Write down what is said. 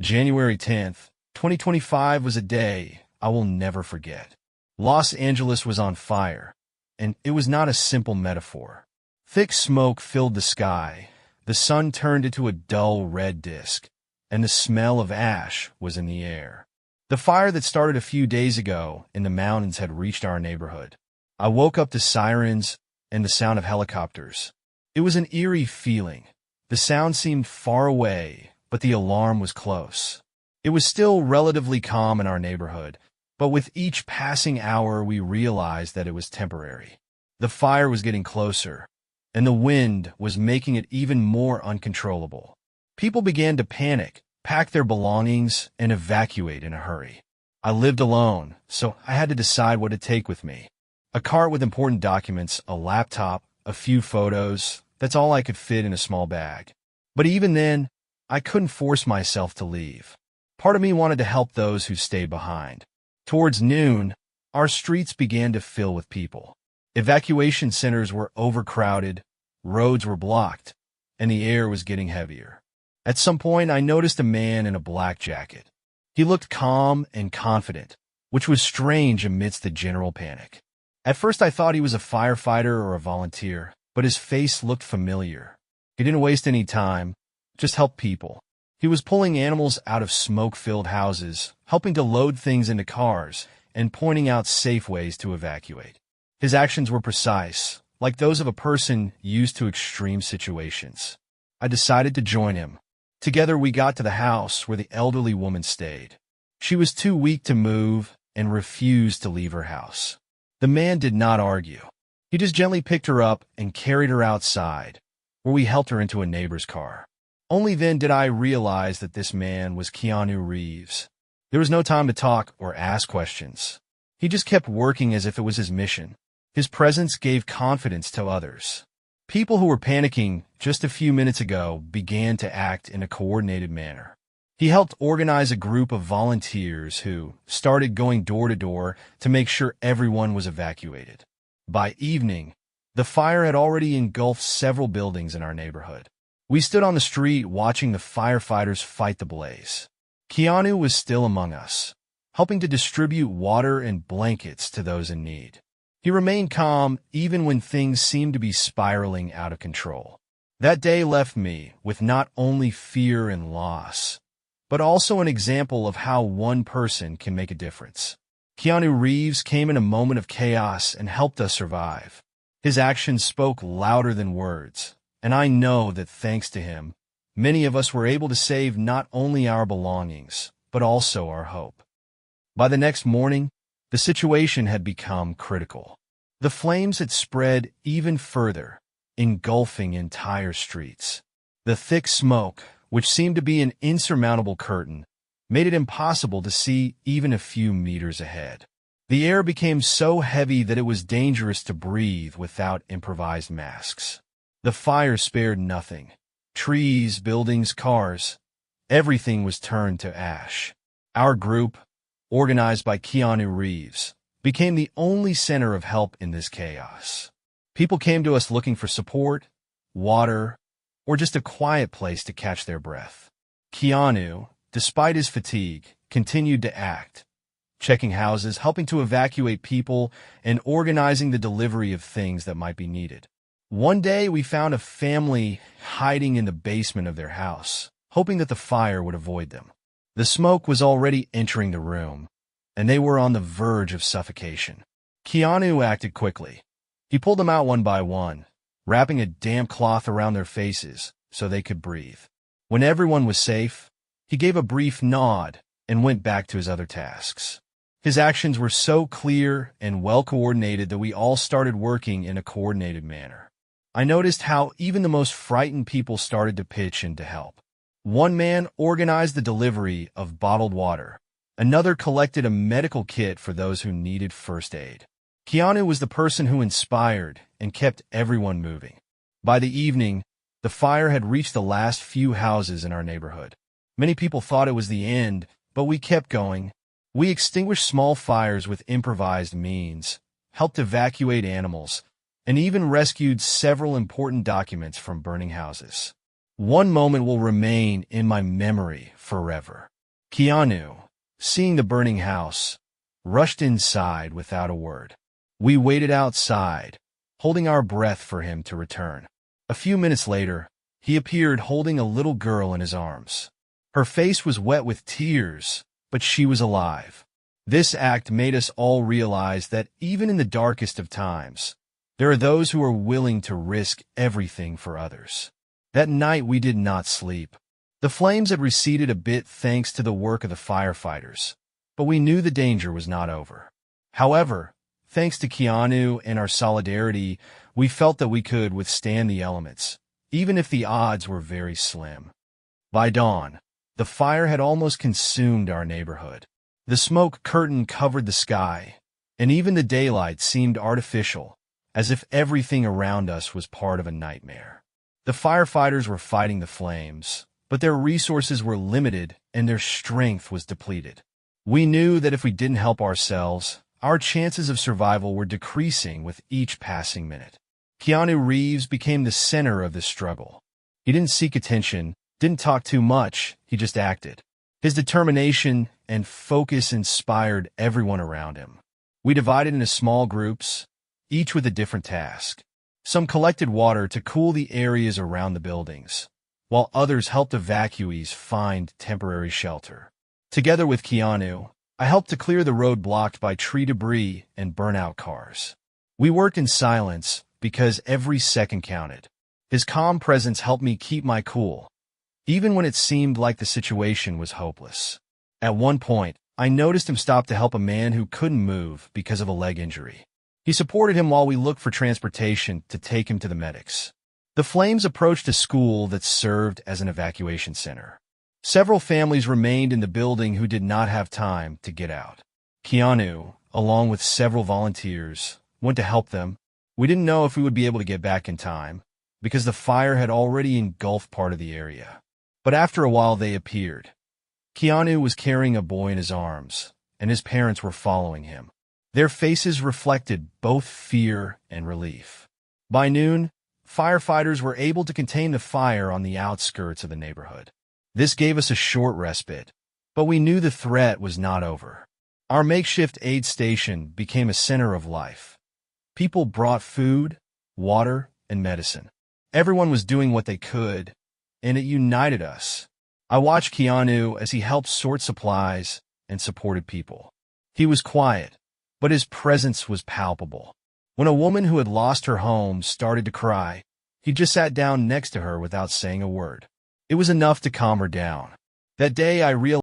January 10th, 2025 was a day I will never forget. Los Angeles was on fire, and it was not a simple metaphor. Thick smoke filled the sky, the sun turned into a dull red disk, and the smell of ash was in the air. The fire that started a few days ago in the mountains had reached our neighborhood. I woke up to sirens and the sound of helicopters. It was an eerie feeling. The sound seemed far away, but the alarm was close. It was still relatively calm in our neighborhood, but with each passing hour we realized that it was temporary. The fire was getting closer, and the wind was making it even more uncontrollable. People began to panic, pack their belongings, and evacuate in a hurry. I lived alone, so I had to decide what to take with me. A cart with important documents, a laptop, a few photos. That's all I could fit in a small bag. But even then, I couldn't force myself to leave. Part of me wanted to help those who stayed behind. Towards noon, our streets began to fill with people. Evacuation centers were overcrowded, roads were blocked, and the air was getting heavier. At some point, I noticed a man in a black jacket. He looked calm and confident, which was strange amidst the general panic. At first, I thought he was a firefighter or a volunteer, but his face looked familiar. He didn't waste any time, just helped people. He was pulling animals out of smoke-filled houses, helping to load things into cars, and pointing out safe ways to evacuate. His actions were precise, like those of a person used to extreme situations. I decided to join him. Together we got to the house where the elderly woman stayed. She was too weak to move and refused to leave her house. The man did not argue. He just gently picked her up and carried her outside, where we helped her into a neighbor's car. Only then did I realize that this man was Keanu Reeves. There was no time to talk or ask questions. He just kept working as if it was his mission. His presence gave confidence to others. People who were panicking just a few minutes ago began to act in a coordinated manner. He helped organize a group of volunteers who started going door to door to make sure everyone was evacuated. By evening, the fire had already engulfed several buildings in our neighborhood. We stood on the street watching the firefighters fight the blaze. Keanu was still among us, helping to distribute water and blankets to those in need. He remained calm even when things seemed to be spiraling out of control. That day left me with not only fear and loss, but also an example of how one person can make a difference. Keanu Reeves came in a moment of chaos and helped us survive. His actions spoke louder than words, and I know that thanks to him, many of us were able to save not only our belongings, but also our hope. By the next morning, the situation had become critical. The flames had spread even further, engulfing entire streets. The thick smoke, which seemed to be an insurmountable curtain, made it impossible to see even a few meters ahead. The air became so heavy that it was dangerous to breathe without improvised masks. The fire spared nothing. Trees, buildings, cars. Everything was turned to ash. Our group, organized by Keanu Reeves, became the only center of help in this chaos. People came to us looking for support, water, or just a quiet place to catch their breath. Keanu, despite his fatigue, continued to act, checking houses, helping to evacuate people, and organizing the delivery of things that might be needed. One day, we found a family hiding in the basement of their house, hoping that the fire would avoid them. The smoke was already entering the room, and they were on the verge of suffocation. Keanu acted quickly. He pulled them out one by one, wrapping a damp cloth around their faces so they could breathe. When everyone was safe, he gave a brief nod and went back to his other tasks. His actions were so clear and well-coordinated that we all started working in a coordinated manner. I noticed how even the most frightened people started to pitch in to help. One man organized the delivery of bottled water. Another collected a medical kit for those who needed first aid. Keanu was the person who inspired and kept everyone moving. By the evening, the fire had reached the last few houses in our neighborhood. Many people thought it was the end, but we kept going. We extinguished small fires with improvised means, helped evacuate animals, and even rescued several important documents from burning houses. One moment will remain in my memory forever. Keanu, seeing the burning house, rushed inside without a word. We waited outside, holding our breath for him to return. A few minutes later, he appeared holding a little girl in his arms. Her face was wet with tears, but she was alive. This act made us all realize that even in the darkest of times, there are those who are willing to risk everything for others. That night we did not sleep. The flames had receded a bit thanks to the work of the firefighters, but we knew the danger was not over. However, thanks to Keanu and our solidarity, we felt that we could withstand the elements, even if the odds were very slim. By dawn, the fire had almost consumed our neighborhood. The smoke curtain covered the sky, and even the daylight seemed artificial, as if everything around us was part of a nightmare. The firefighters were fighting the flames, but their resources were limited and their strength was depleted. We knew that if we didn't help ourselves, our chances of survival were decreasing with each passing minute. Keanu Reeves became the center of this struggle. He didn't seek attention, didn't talk too much, he just acted. His determination and focus inspired everyone around him. We divided into small groups, each with a different task. Some collected water to cool the areas around the buildings, while others helped evacuees find temporary shelter. Together with Keanu, I helped to clear the road blocked by tree debris and burnout cars. We worked in silence because every second counted. His calm presence helped me keep my cool, even when it seemed like the situation was hopeless. At one point, I noticed him stop to help a man who couldn't move because of a leg injury. He supported him while we looked for transportation to take him to the medics. The flames approached a school that served as an evacuation center. Several families remained in the building who did not have time to get out. Keanu, along with several volunteers, went to help them. We didn't know if we would be able to get back in time, because the fire had already engulfed part of the area. But after a while they appeared. Keanu was carrying a boy in his arms, and his parents were following him. Their faces reflected both fear and relief. By noon, firefighters were able to contain the fire on the outskirts of the neighborhood. This gave us a short respite, but we knew the threat was not over. Our makeshift aid station became a center of life. People brought food, water, and medicine. Everyone was doing what they could, and it united us. I watched Keanu as he helped sort supplies and supported people. He was quiet, but his presence was palpable. When a woman who had lost her home started to cry, he just sat down next to her without saying a word. It was enough to calm her down. That day I realized